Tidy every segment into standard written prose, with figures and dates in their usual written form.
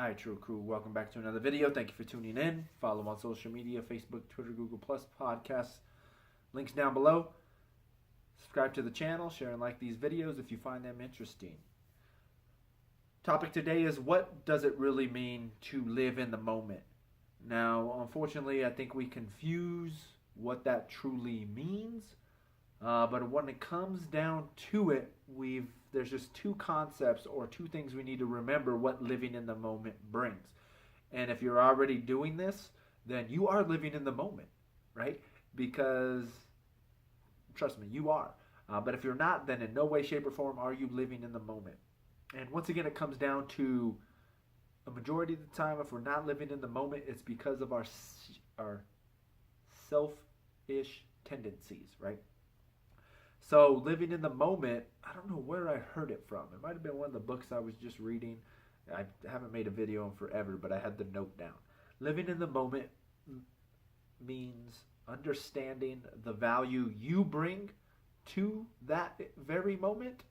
Hi, True Crew. Welcome back to another video. Thank you for tuning in. Follow on social media, Facebook, Twitter, Google+, podcasts. Links down below. Subscribe to the channel. Share and like these videos if you find them interesting. Topic today is, what does it really mean to live in the moment? Now, unfortunately, I think we confuse what that truly means. But when it comes down to it, there's just two concepts or two things we need to remember what living in the moment brings. And if you're already doing this, then you are living in the moment, right? Because, trust me, you are. But if you're not, then in no way, shape, or form are you living in the moment. And once again, it comes down to a majority of the time, if we're not living in the moment, it's because of our selfish tendencies, right? So living in the moment, I don't know where I heard it from. It might have been one of the books I was just reading. I haven't made a video in forever, but I had the note down. Living in the moment means understanding the value you bring to that very moment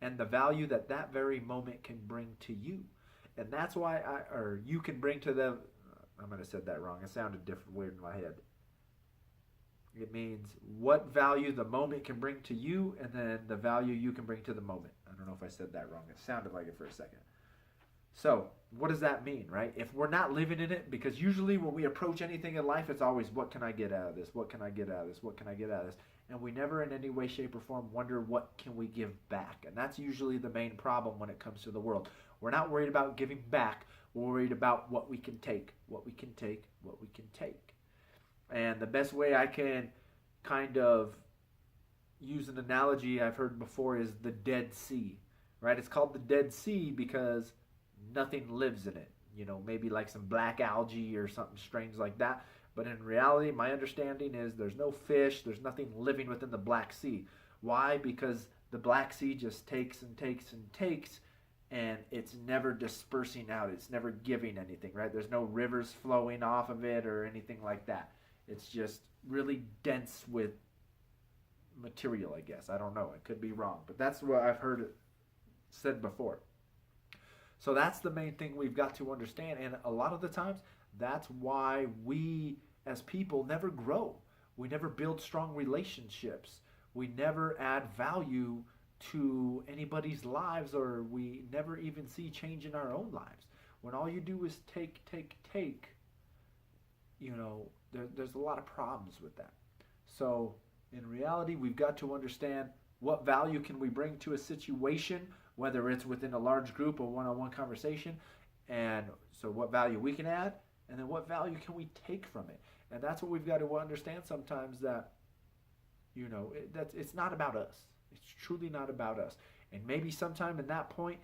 and the value that that very moment can bring to you. And that's why you can bring to them. I might have said that wrong. It sounded different, weird in my head. It means what value the moment can bring to you, and then the value you can bring to the moment. I don't know if I said that wrong. It sounded like it for a second. So, what does that mean, right? If we're not living in it, because usually when we approach anything in life, it's always, what can I get out of this? What can I get out of this? What can I get out of this? And we never in any way, shape, or form wonder, what can we give back? And that's usually the main problem when it comes to the world. We're not worried about giving back. We're worried about what we can take, what we can take, what we can take. And the best way I can kind of use an analogy I've heard before is the Dead Sea, right? It's called the Dead Sea because nothing lives in it. You know, maybe like some black algae or something strange like that. But in reality, my understanding is there's no fish, there's nothing living within the Black Sea. Why? Because the Black Sea just takes and takes and takes, and it's never dispersing out. It's never giving anything, right? There's no rivers flowing off of it or anything like that. It's just really dense with material, I guess. I don't know. It could be wrong. But that's what I've heard it said before. So that's the main thing we've got to understand. And a lot of the times, that's why we as people never grow. We never build strong relationships. We never add value to anybody's lives, or we never even see change in our own lives. When all you do is take, you know, there's a lot of problems with that. So in reality, we've got to understand what value can we bring to a situation, whether it's within a large group or one-on-one conversation, and so what value we can add, and then what value can we take from it. And that's what we've got to understand sometimes, that, you know, it's not about us. It's truly not about us. And maybe sometime in that point,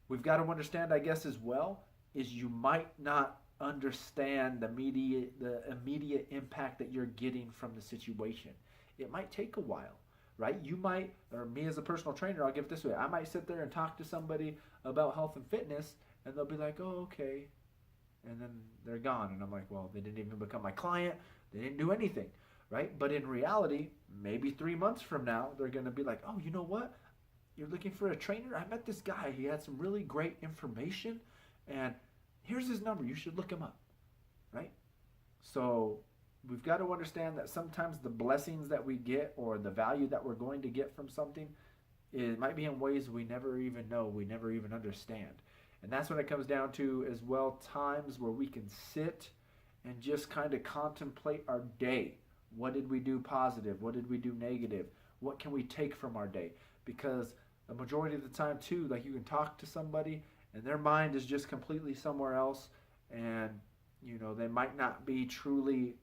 we've got to understand, I guess, as well, is you might not understand the immediate impact that you're getting from the situation. It might take a while, right? You might, or me as a personal trainer, I'll give it this way. I might sit there and talk to somebody about health and fitness, and they'll be like, oh, okay. And then they're gone. And I'm like, well, they didn't even become my client. They didn't do anything, right? But in reality, maybe 3 months from now, they're going to be like, oh, you know what? You're looking for a trainer? I met this guy. He had some really great information, and here's his number. You should look him up, right? So we've got to understand that sometimes the blessings that we get, or the value that we're going to get from something, it might be in ways we never even know, we never even understand. And that's when it comes down to, as well, times where we can sit and just kind of contemplate our day. What did we do positive? What did we do negative? What can we take from our day? Because the majority of the time, too, like, you can talk to somebody and their mind is just completely somewhere else, and, you know, they might not be truly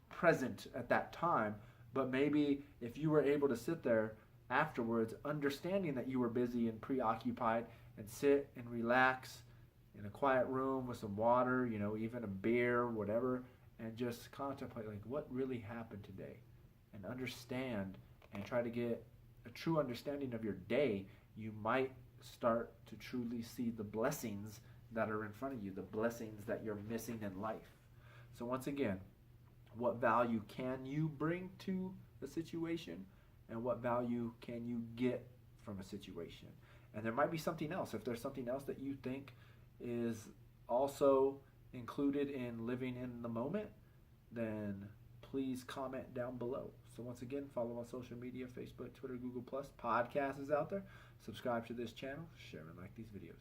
present at that time. But maybe if you were able to sit there afterwards, understanding that you were busy and preoccupied, and sit and relax in a quiet room with some water, you know, even a beer, whatever, and just contemplate, like, what really happened today, and understand and try to get a true understanding of your day, you might start to truly see the blessings that are in front of you, the blessings that you're missing in life. So once again, what value can you bring to the situation, and what value can you get from a situation? And there might be something else. If there's something else that you think is also included in living in the moment, then please comment down below. So once again, follow on social media, Facebook, Twitter, Google+. Podcast is out there. Subscribe to this channel. Share and like these videos.